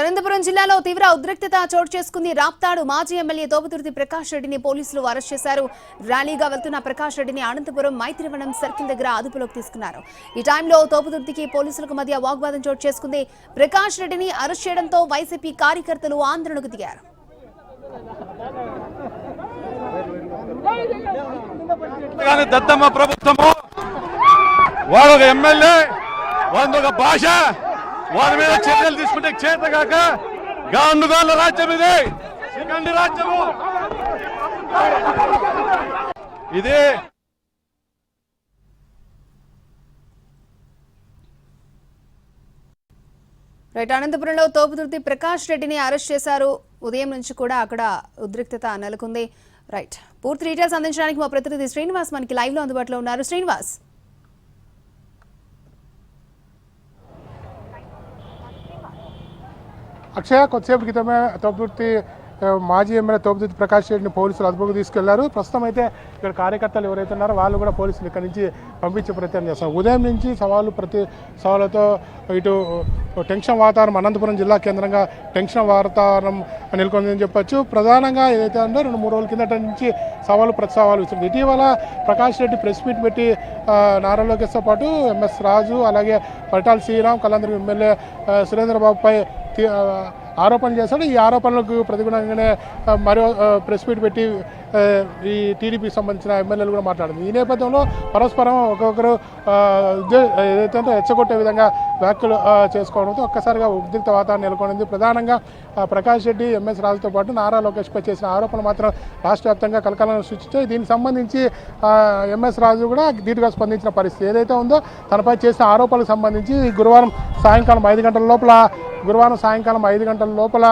అనంతపురం జిల్లాలో తీవ్ర ఉద్రిక్తత చోటు చేసుకుంది. రాప్తాడు మాజీ ఎమ్మెల్యే తోపుదుర్తి ప్రకాష్ రెడ్డిని పోలీసులు అరెస్ట్ చేశారు. ర్యాలీగా వెళ్తున్న ప్రకాష్ రెడ్డిని అనంతపురం మైత్రివనం సర్కిల్ దగ్గర అదుపులోకి తీసుకున్నారు. ఈ టైంలో తోపుదుర్తికి పోలీసులకు మధ్య వాగ్వాదం చోటు చేసుకుంది. ప్రకాష్ రెడ్డిని అరెస్ట్ చేయడంతో వైసీపీ కార్యకర్తలు ఆందోళనకు దిగారు. దత్తమ్మ ప్రభుత్వము వాడు ఎమ్మెల్యే ఒక భాష వారి మీద చర్యలు తీసుకుంటే చేతగాక గాండుగాళ్ళ రాజ్యం ఇది, శిఖండి రాజ్యము ఇది. రైట్, అనంతపురంలో తోపుదుర్తి ప్రకాష్ రెడ్డిని అరెస్ట్ చేశారు. ఉదయం నుంచి కూడా అక్కడ ఉద్రిక్తత నెలకొంది. రైట్, పూర్తి డీటెయిల్స్ అందించడానికి మా ప్రతినిధి శ్రీనివాస్ మనకి లైవ్ లో అందుబాటులో ఉన్నారు. శ్రీనివాస్, అక్షయ, కొద్దిసేపు క్రితమే తోపుదుర్తి మాజీ ఎమ్మెల్యే తోపుదుర్తి ప్రకాష్ రెడ్డిని పోలీసులు అదుపులోకి తీసుకెళ్లారు. ప్రస్తుతం అయితే ఇక్కడ కార్యకర్తలు ఎవరైతే ఉన్నారో వాళ్ళు కూడా పోలీసులు ఇక్కడ నుంచి పంపించే ప్రయత్నం చేస్తారు. ఉదయం నుంచి ప్రతి సవాళ్ళతో ఇటు టెన్షన్ వాతావరణం, అనంతపురం జిల్లా కేంద్రంగా టెన్షన్ వాతావరణం నెలకొందని చెప్పొచ్చు. ప్రధానంగా ఏదైతే ఉందో 2-3 రోజుల కిందట నుంచి ప్రతి సవాలు ఇస్తుంది. ఇటీవల ప్రకాష్ రెడ్డి ప్రెస్ మీట్ పెట్టి నారా లోకేష్తో పాటు ఎంఎస్ రాజు, అలాగే పరిటాల శ్రీరామ్, కళ్యాణదుర్గం ఎమ్మెల్యే సురేంద్రబాబుపై ఆరోపణలు చేశాడు. ఈ ఆరోపణలకు ప్రతిగుణంగానే మరో ప్రెస్ మీట్ పెట్టి ఈ టీడీపీకి సంబంధించిన ఎమ్మెల్యేలు కూడా మాట్లాడింది. ఈ నేపథ్యంలో పరస్పరం ఒక్కొక్కరు ఏదైతే రెచ్చగొట్టే విధంగా వ్యాఖ్యలు చేసుకోవడంతో ఒక్కసారిగా ఉద్రిక్త వాతావరణం నెలకొంది. ప్రధానంగా ప్రకాష్ రెడ్డి, ఎంఎస్ రాజుతో పాటు నారా లోకేష్పై చేసిన ఆరోపణలు మాత్రం రాష్ట్ర వ్యాప్తంగా కలకలం సృష్టించాయి. దీనికి సంబంధించి ఎంఎస్ రాజు కూడా ధీటుగా స్పందించిన పరిస్థితి ఏదైతే ఉందో, తనపై చేసిన ఆరోపణలకు సంబంధించి గురువారం సాయంకాలం 5 గంటల లోపల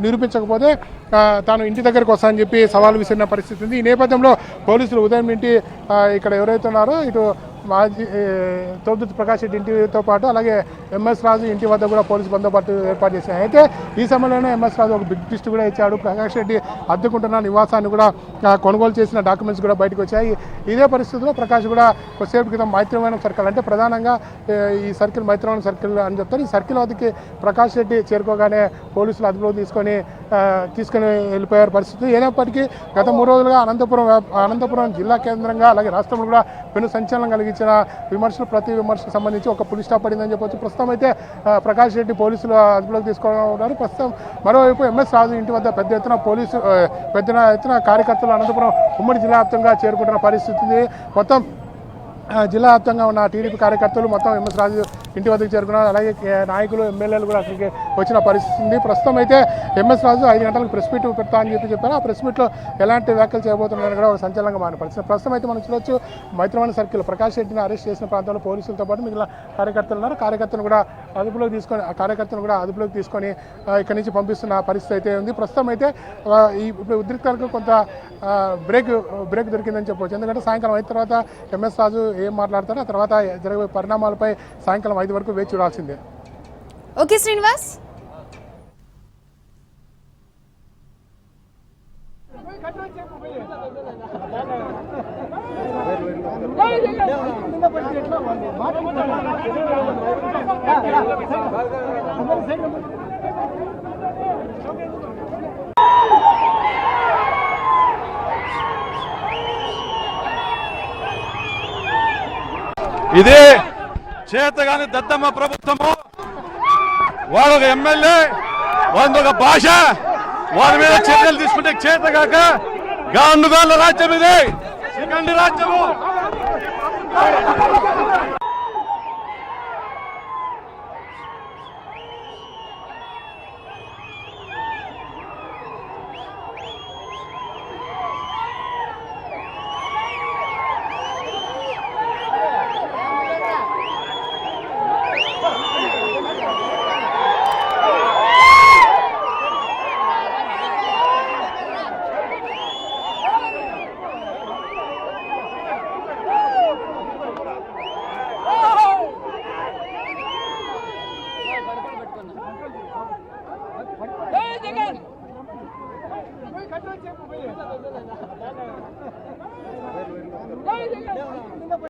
నిరూపించకపోతే తాను ఇంటి దగ్గరికి వస్తానని చెప్పి సవాలు విసిరిన పరిస్థితి ఉంది. ఈ నేపథ్యంలో పోలీసులు ఉదయం నుండి ఇక్కడ ఎవరైతే ఉన్నారో ఇటు మాజీ తోపుదుర్తి ప్రకాష్ రెడ్డి ఇంటితో పాటు అలాగే ఎంఎస్ రాజు ఇంటి వద్ద కూడా పోలీసు బందోబస్తు ఏర్పాటు చేశారు. అయితే ఈ సమయంలోనే ఎంఎస్ రాజు ఒక బిగ్ లిస్ట్ కూడా ఇచ్చాడు. ప్రకాష్ రెడ్డి అద్దెకుంటున్న నివాసాన్ని కూడా కొనుగోలు చేసిన డాక్యుమెంట్స్ కూడా బయటకు వచ్చాయి. ఇదే పరిస్థితిలో ప్రకాష్ కూడా కొద్దిసేపు క్రితం మైత్రివనం సర్కిల్, అంటే ప్రధానంగా ఈ సర్కిల్ మైత్రివనం సర్కిల్ అని చెప్తారు. ఈ సర్కిల్ వద్దకి ప్రకాష్ రెడ్డి చేరుకోగానే పోలీసులు అదుపులో తీసుకొని వెళ్ళిపోయారు పరిస్థితి. అయినప్పటికీ గత 3 రోజులుగా అనంతపురం జిల్లా కేంద్రంగా అలాగే రాష్ట్రంలో కూడా పెను సంచలనం కలిగించిన ప్రతి విమర్శకు సంబంధించి ఒక పులి స్టాప్ పడిందని చెప్పొచ్చు. ప్రస్తుతం అయితే ప్రకాష్ రెడ్డి పోలీసులు అదుపులోకి తీసుకోవడం. ప్రస్తుతం మరోవైపు ఎంఎస్ రాజు ఇంటి వద్ద పెద్ద ఎత్తున కార్యకర్తలు అనంతపురం ఉమ్మడి జిల్లా వ్యాప్తంగా చేరుకుంటున్న పరిస్థితి. మొత్తం జిల్లా వ్యాప్తంగా ఉన్న టీడీపీ కార్యకర్తలు మొత్తం ఎంఎస్ రాజు ఇంటి వద్దకు చేరుకున్నారు. అలాగే నాయకులు, ఎమ్మెల్యేలు కూడా అక్కడికి వచ్చిన పరిస్థితి ఉంది. ప్రస్తుతం అయితే ఎంఎస్ రాజు 5 గంటలకు ప్రెస్ మీట్ పెడతా అని చెప్పారు. ఆ ప్రెస్ మీట్లో ఎలాంటి వ్యాఖ్యలు చేయబోతున్నారని కూడా ఒక సంచలనంగా మారిన పరిస్థితి. ప్రస్తుతం అయితే మనం చూడొచ్చు, మైత్రివనం సర్కిల్ ప్రకాష్ రెడ్డిని అరెస్ట్ చేసిన ప్రాంతంలో పోలీసులతో పాటు మిగిలిన కార్యకర్తలు ఉన్నారు. కార్యకర్తలను కూడా అదుపులోకి తీసుకొని ఇక్కడి నుంచి పంపిస్తున్న పరిస్థితి అయితే ఉంది. ప్రస్తుతం అయితే ఇప్పుడు ఉద్రిక్తలకు కొంత బ్రేక్ దొరికిందని చెప్పవచ్చు. ఎందుకంటే సాయంకాలం అయిన తర్వాత ఎంఎస్ రాజు ఏం మాట్లాడతారో ఆ తర్వాత జరిగే పరిణామాలపై సాయంకాలం 5 వరకు వేచి చూడాల్సిందే. ఓకే శ్రీనివాస్. ఇది చేతగాని దత్తమ్మ ప్రభుత్వము వాడు ఎమ్మెల్యే ఒక భాష వారి మీద చర్యలు తీసుకుంటే చేతగాక గాండుగాళ్ళ రాజ్యం ఇది, శిఖండి రాజ్యము.